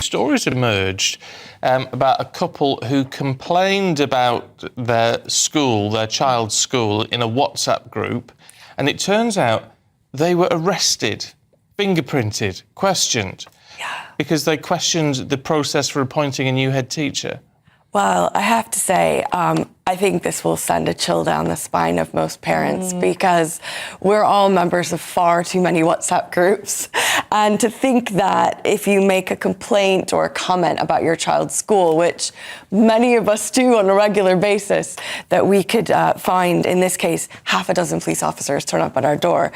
stories emerged about a couple who complained about their child's school, in a WhatsApp group, and it turns out they were arrested, fingerprinted, questioned, because they questioned the process for appointing a new head teacher. Well, I have to say, I think this will send a chill down the spine of most parents because we're all members of far too many WhatsApp groups. And to think that if you make a complaint or a comment about your child's school, which many of us do on a regular basis, that we could find, in this case, half a dozen police officers turn up at our door,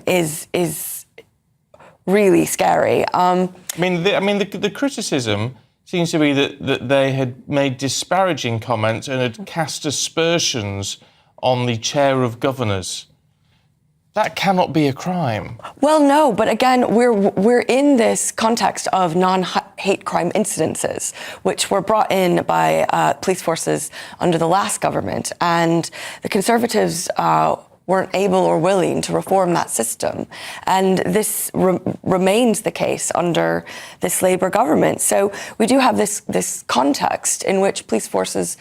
is really scary. The criticism seems to be that they had made disparaging comments and had cast aspersions on the chair of governors. That cannot be a crime. Well, no, but again, we're in this context of non-hate crime incidences, which were brought in by police forces under the last government, and the Conservatives weren't able or willing to reform that system. And this remains the case under this Labour government. So we do have this context in which police forces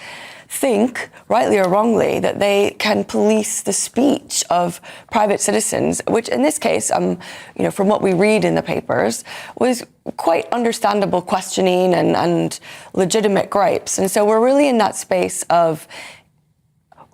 think, rightly or wrongly, that they can police the speech of private citizens, which in this case, from what we read in the papers, was quite understandable questioning and legitimate gripes. And so we're really in that space of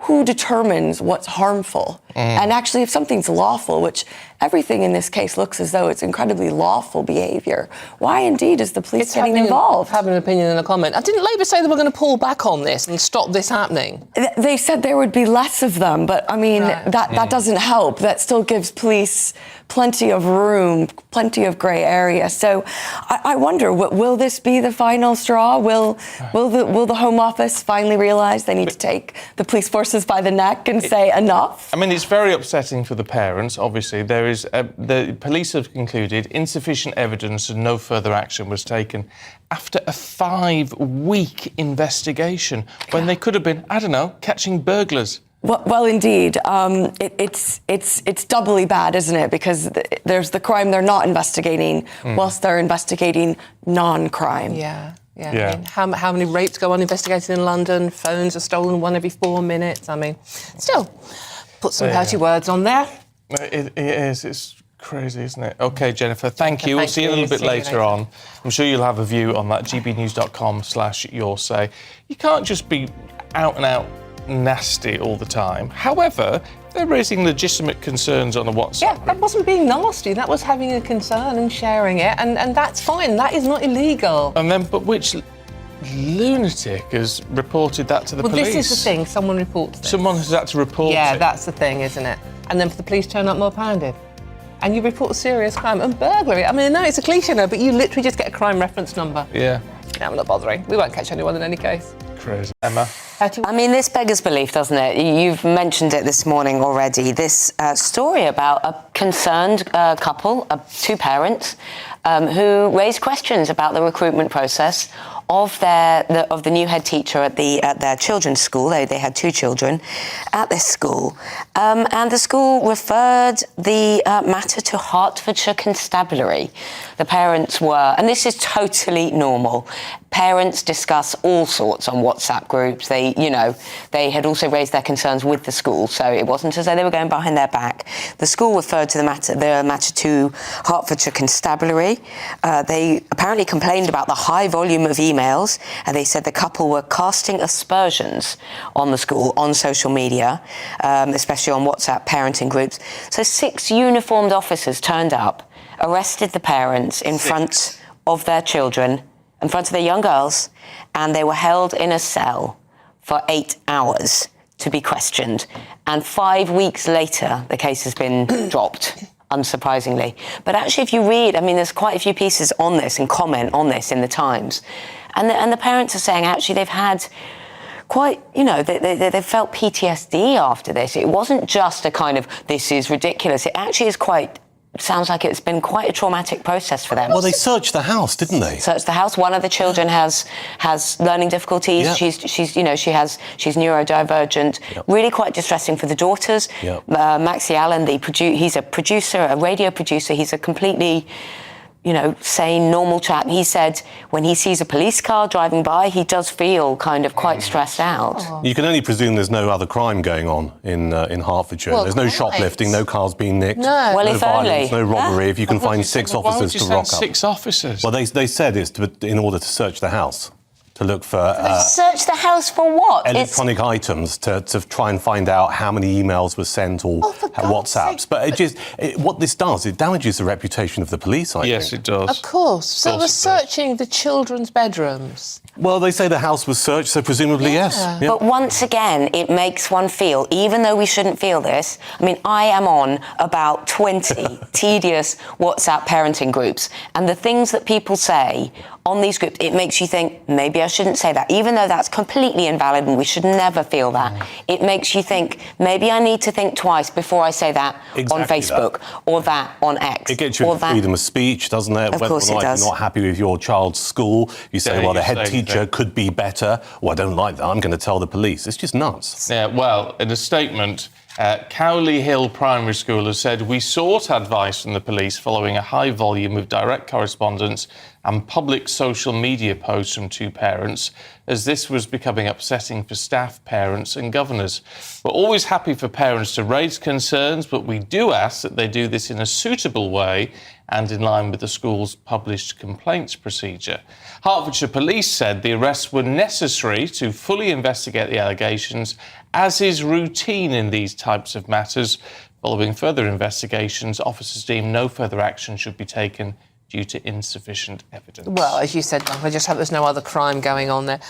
who determines what's harmful? And actually, if something's lawful, which everything in this case looks as though it's incredibly lawful behaviour, why indeed is the police getting involved? Having an opinion and a comment. Didn't Labour say they were going to pull back on this and stop this happening? They said there would be less of them, but I mean, that doesn't help. That still gives police plenty of room, plenty of grey area. So I wonder, will this be the final straw? Will the Home Office finally realise they need to take the police forces by the neck and say enough? I mean, it's very upsetting for the parents, obviously. The police have concluded insufficient evidence and no further action was taken after a 5-week investigation when they could have been, I don't know, catching burglars. Well, indeed. It's doubly bad, isn't it? Because there's the crime they're not investigating whilst they're investigating non-crime. Yeah. I mean, how many rapes go uninvestigated in London? Phones are stolen 1 every 4 minutes. I mean, still, put some dirty words on there. It is. It's crazy, isn't it? OK, Jennifer, thank you. We'll see you a little bit later on. I'm sure you'll have a view on that, gbnews.com/yoursay. You can't just be out and out nasty all the time. However, they're raising legitimate concerns on a WhatsApp group. That wasn't being nasty. That was having a concern and sharing it, and that's fine. That is not illegal. But which lunatic has reported that to the police? Well, this is the thing. Someone reports this. Someone has had to report it. Yeah, that's the thing, isn't it? And then for the police turn up more pounded. And you report a serious crime and burglary. I mean, no, it's a cliche, no, but you literally just get a crime reference number. Yeah. No, we're not bothering. We won't catch anyone in any case. Crazy. Emma? I mean, this beggars belief, doesn't it? You've mentioned it this morning already. This story about a concerned couple, 2 parents, who raised questions about the recruitment process of the new head teacher at their children's school. They had 2 children at this school, and the school referred the matter to Hertfordshire Constabulary. The parents were, and this is totally normal. Parents discuss all sorts on WhatsApp groups. They had also raised their concerns with the school, so it wasn't as though they were going behind their back. The school referred to the matter to Hertfordshire Constabulary. They apparently complained about the high volume of emails, and they said the couple were casting aspersions on the school on social media, especially on WhatsApp parenting groups. So 6 uniformed officers turned up, arrested the parents in front of their children, in front of their young girls, and they were held in a cell for 8 hours to be questioned. And 5 weeks later, the case has been dropped, unsurprisingly. But actually, if you read, I mean, there's quite a few pieces on this and comment on this in the Times. And the parents are saying, actually, they've had quite, they felt PTSD after this. It wasn't just a kind of, this is ridiculous. It actually is sounds like it's been quite a traumatic process for them. Well, they searched the house, didn't they? Searched the house. One of the children has learning difficulties. Yep. She's neurodivergent. Yep. Really quite distressing for the daughters. Yep. Maxie Allen, he's a producer, a radio producer. He's a completely sane, normal chap. He said when he sees a police car driving by, he does feel kind of quite stressed out. You can only presume there's no other crime going on in Hertfordshire. Well, there's no quite. shoplifting, no cars being nicked, No. Well, no if violence, only. no robbery. If you can find 6 Why would officers you to send rock up. 6 officers? Well, they said it's in order to search the house, to look for Search the house for what? electronic items, to try and find out how many emails were sent or for God's WhatsApps. sake. But what this does, it damages the reputation of the police, I Yes, think. it does. Of course. So Of we're course it does. searching the children's bedrooms. Well, they say the house was searched, so presumably yes. Yeah. But once again, it makes one feel, even though we shouldn't feel this, I mean, I am on about 20 tedious WhatsApp parenting groups, and the things that people say on these groups, it makes you think, maybe I shouldn't say that, even though that's completely invalid and we should never feel that. It makes you think, maybe I need to think twice before I say that on Exactly Facebook or that on X. It gets you or into that. freedom of speech, doesn't it? Of course it Whether or not does. you're not happy with your child's school, you say, Yeah, well, the you head say teacher anything. could be better. Oh, I don't like that. I'm going to tell the police. It's just nuts. Yeah, well, in a statement, Cowley Hill Primary School has said, we sought advice from the police following a high volume of direct correspondence and public social media posts from 2 parents, as this was becoming upsetting for staff, parents and governors. We're always happy for parents to raise concerns, but we do ask that they do this in a suitable way and in line with the school's published complaints procedure. Hertfordshire Police said the arrests were necessary to fully investigate the allegations, as is routine in these types of matters. Following further investigations, officers deemed no further action should be taken due to insufficient evidence. Well, as you said, I just hope there's no other crime going on there.